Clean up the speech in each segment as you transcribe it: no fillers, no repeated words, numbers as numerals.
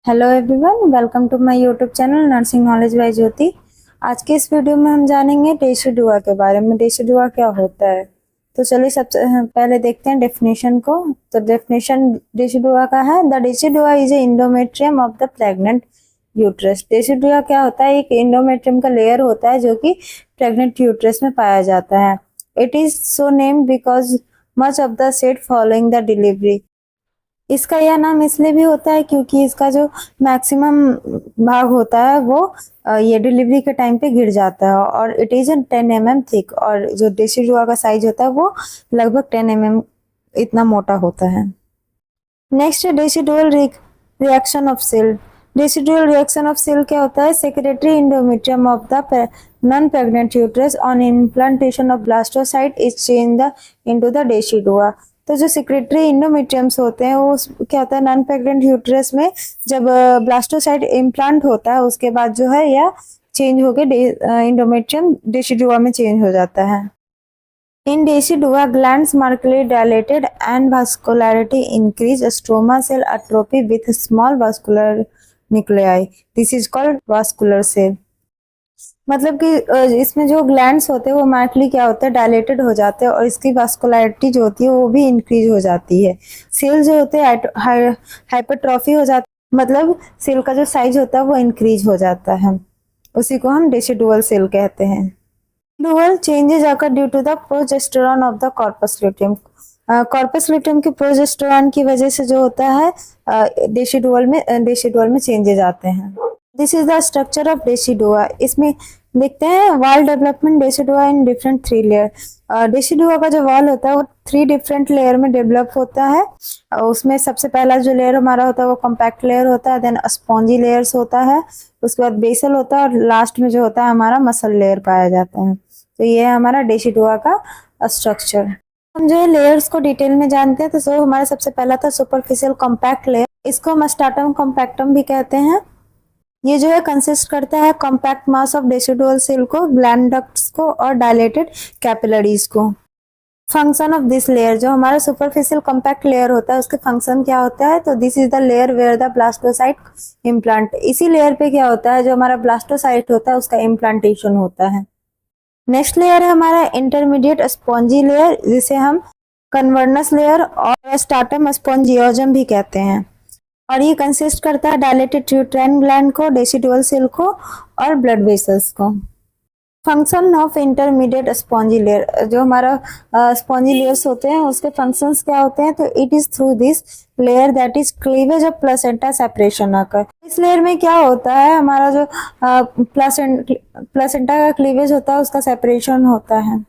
Hello everyone, welcome to my YouTube channel nursing knowledge by Jyoti. आज के इस video में हम जानेंगे डेसिडुआ के बारे में। डेसिडुआ क्या होता है, तो चलिए सबसे पहले देखते हैं डेफिनेशन को। तो डेफिनेशन डेसिडुआ का है, the decidua is a endometrium of the pregnant uterus. Decidua क्या होता है, एक इंडोमेट्रियम का लेयर होता है जो कि प्रेग्नेंट यूट्रस में पाया जाता है। It is so named because much of the set following the delivery. इसका यह नाम इसलिए भी होता है क्योंकि इसका जो मैक्सिमम भाग होता है वो ये डिलीवरी के टाइम पे गिर जाता है। और इट इज 10 mm थिक, और जो डेसिडुआ का साइज होता है वो लगभग 10 mm इतना मोटा होता है। नेक्स्ट है decidual reaction of cell. Decidual reaction of cell क्या होता है, secretory endometrium of the non pregnant uterus on implantation of blastocyst is change the into the decidua. तो जो सेक्रेटरी इंडोमेट्रियम्स होते हैं वो क्या होता है, नॉन प्रेग्नेंट यूट्रस में जब ब्लास्टोसाइट इम्प्लांट होता है उसके बाद जो है यह चेंज होके इंडोमेट्रियम डेसिडुआ में चेंज हो जाता है। In decidua glands markedly dilated and vascularity increase, stroma cell atrophy with small vascular nuclei. This is called vascular cell. मतलब कि इसमें जो ग्लैंड्स होते हैं वो मार्कली क्या होता है, डायलेटेड हो जाते हैं और इसकी वास्कुलरिटी जो होती है वो भी इंक्रीज हो जाती है। सेल जो होते हैं हाइपरट्रॉफी हो जाती है, मतलब सेल का जो साइज होता है वो इंक्रीज हो जाता है, उसी को हम डेसिडुअल सेल कहते हैं। Dual changes occur due to the progesterone of the corpus luteum. Corpus luteum के प्रोजेस्टेरॉन की वजह से जो होता है डेसिडुअल में चेंजेस आते हैं। This is the structure of decidua. इसमें देखते हैं wall development decidua in different 3 layer. Decidua का जो वॉल होता है वो 3 डिफरेंट लेयर में डेवलप होता है। उसमें सबसे पहला जो लेयर हमारा होता है वो कॉम्पैक्ट लेयर होता है, देन स्पॉन्जी लेयर्स होता है, उसके बाद बेसल होता है और लास्ट में जो होता है हमारा मसल लेयर पाया जाता है। तो ये है हमारा डेसिडुआ का स्ट्रक्चर। हम जो है लेयर्स को डिटेल में जानते हैं। तो हमारा सबसे पहला था सुपरफिशियल कॉम्पैक्ट लेयर, इसको हम स्ट्रैटम कॉम्पैक्टम भी कहते हैं। ये जो है कंसिस्ट करता है compact mass of decidual cell को, ग्लैंड डक्ट्स को और डायलेटेड कैपिलरीज को। फंक्शन ऑफ दिस लेयर, जो हमारा सुपरफिशियल कॉम्पैक्ट लेयर होता है उसके फंक्शन क्या होता है, तो this is the layer where the blastocyst implant. इसी लेयर पे क्या होता है, जो हमारा ब्लास्टोसाइट होता है उसका इम्प्लांटेशन होता है। नेक्स्ट लेयर है हमारा इंटरमीडिएट स्पॉन्जी लेयर, जिसे हम कन्वर्नस लेयर और स्ट्रैटम स्पॉन्जियोजम भी कहते हैं। और ये कंसिस्ट करता है डायलेटेड यूट्राइन ग्लैंड को, डेसिडुअल सेल को और ब्लड वेसल्स को। Function of intermediate spongy layer, जो हमारा स्पॉन्जी लेयर्स होते हैं उसके फंक्शंस क्या होते हैं, तो it is through this layer that is cleavage of placenta separation occur. इस लेयर में क्या होता है, हमारा जो प्लेसेंटा का क्लीवेज होता है उसका सेपरेशन होता है।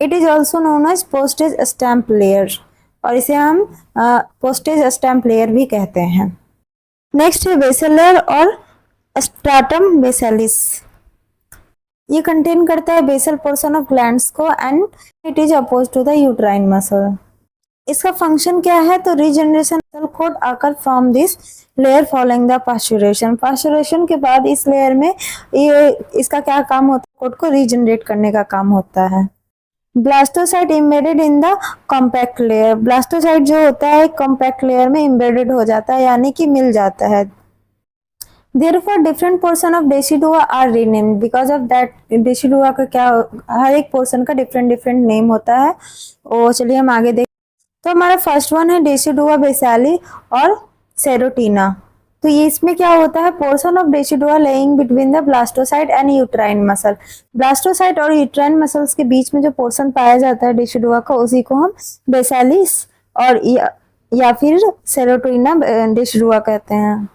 It is also known as postage stamp layer, और इसे हम पोस्टेज स्टैम्प लेयर भी कहते हैं। नेक्स्ट है बेसल लेयर और स्ट्रैटम बेसालिस। ये कंटेन करता है बेसल पोर्शन ऑफ ग्लैंड्स को and it is appose to the uterine muscle. इसका फंक्शन क्या है, तो regeneration code occur from this layer following the parturition. Parturition के बाद इस लेयर में ये इसका क्या काम होता है, कोड को रीजनरेट करने का काम होता है। Blastocyst embedded in the compact layer. Blastocyst जो होता है कॉम्पैक्ट लेयर में इम्बेडेड हो जाता है, यानी कि मिल जाता है। Therefore, different portion of decidua are renamed because of that। decidua का क्या, हर एक पोर्शन का डिफरेंट नेम होता है। और चलिए हम आगे देख। तो हमारा फर्स्ट वन है डेसिडुआ बेसाली और सेरोटीना। तो ये इसमें क्या होता है, portion of decidua lying between the blastocyst and uterine muscle. Blastocyst और यूट्राइन मसल्स के बीच में जो पोर्शन पाया जाता है डेसिडुआ का, उसी को हम बेसालिस और या फिर सेरोटीना डेसिडुआ कहते हैं।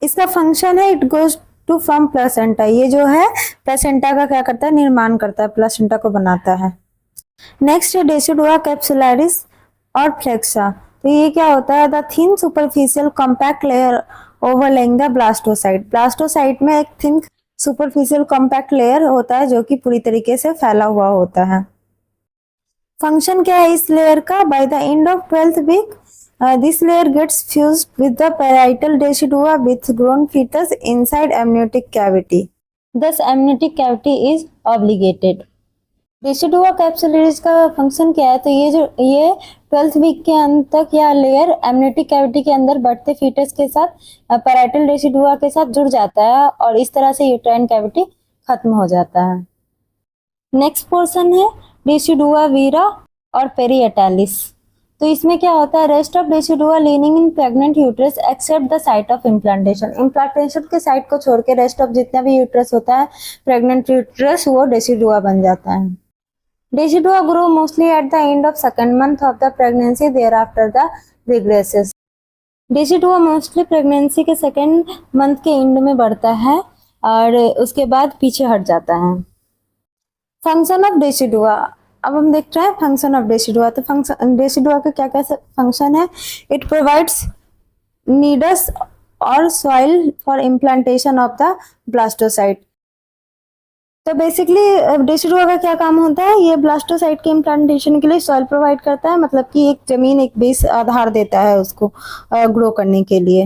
इसका फंक्शन है it goes to from placenta. ये जो है प्लेसेंटा का क्या करता है, निर्माण करता है, प्लेसेंटा को बनाता है। नेक्स्ट है डेसिडुआ कैप्सुलरिस और फ्लेक्सा। तो ये क्या होता है, the thin superficial compact layer overlying the blastocyst. Blastocyst में एक थिन सुपरफिशियल कॉम्पैक्ट लेयर होता है जो कि पूरी तरीके से फैला हुआ होता है। फंक्शन क्या है इस लेयर का, by the end of 12th week this layer gets fused with the parietal decidua with grown fetus inside amniotic cavity. Thus amniotic cavity is obligated. Decidua capsularis का फंक्शन क्या है, तो ये 12th वीक के अंत तक या लेयर एमनियोटिक कैविटी के अंदर बढ़ते फीटस के साथ पैराइटल डेसिडुआ के साथ जुड़ जाता है और इस तरह से यूट्राइन कैविटी खत्म हो जाता है। नेक्स्ट पोर्शन है डेसिडुआ वीरा और पेरिएटालिस। तो इसमें क्या होता है, rest of decidua lining in pregnant uterus except the site of implantation. Implantation के साइट को छोड़ के रेस्ट ऑफ जितना भी यूट्रस होता है प्रेग्नेंट यूट्रस वो डेसिडुआ बन जाता है। Decidua grow mostly at the end of second month of the pregnancy, thereafter the regresses. Decidua mostly pregnancy के second month के end में बढ़ता है और उसके बाद पीछे हट जाता है। फंक्शन ऑफ डेसिडुआ, अब हम देख रहे हैं फंक्शन ऑफ डेसिडुआ। तो फंक्शन डेसिडुआ का क्या क्या फंक्शन है, इट प्रोवाइड्स नीडस और soil for implantation of the blastocyst. तो बेसिकली डेसिडुआ का क्या काम होता है, ये ब्लास्टोसाइट के इम्प्लांटेशन के लिए सॉइल प्रोवाइड करता है, मतलब कि एक जमीन एक बेस आधार देता है उसको ग्रो करने के लिए।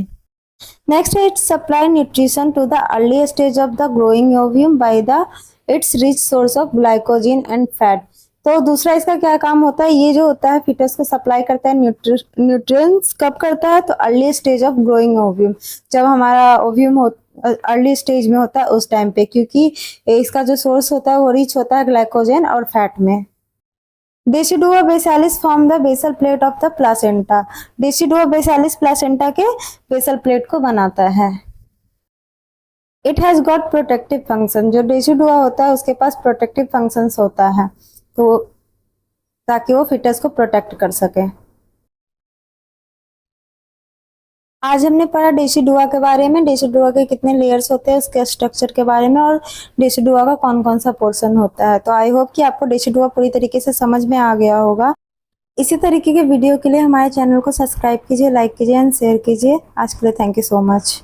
नेक्स्ट है it supply nutrition to the early stage of the growing ovum by the its rich source of glycogen and fat. तो दूसरा इसका क्या काम होता है, ये जो होता है फिटस को सप्लाई करता है न्यूट्रिएंट्स कब करता है, तो early stage of growing ovum, जब हमारा ओव्यूम अर्ली स्टेज में होता है उस टाइम पे, क्योंकि इसका जो सोर्स होता है वो रिच होता है ग्लाइकोजन और फैट में। Decidua basalis form the basal plate of the placenta. Decidua basalis placenta के बेसल प्लेट को बनाता है। It has got protective function, जो डेसिडुआ होता है उसके पास प्रोटेक्टिव फंक्शंस होता है, तो ताकि वो फिटस को प्रोटेक्ट कर सके। आज हमने पढ़ा डेसिडुआ के बारे में, डेसिडुआ के कितने लेयर्स होते हैं उसके स्ट्रक्चर के बारे में, और डेसिडुआ का कौन कौन सा पोर्शन होता है। तो आई होप कि आपको डेसिडुआ पूरी तरीके से समझ में आ गया होगा। इसी तरीके के वीडियो के लिए हमारे चैनल को सब्सक्राइब कीजिए, लाइक कीजिए एंड शेयर कीजिए। आज के लिए थैंक यू सो मच।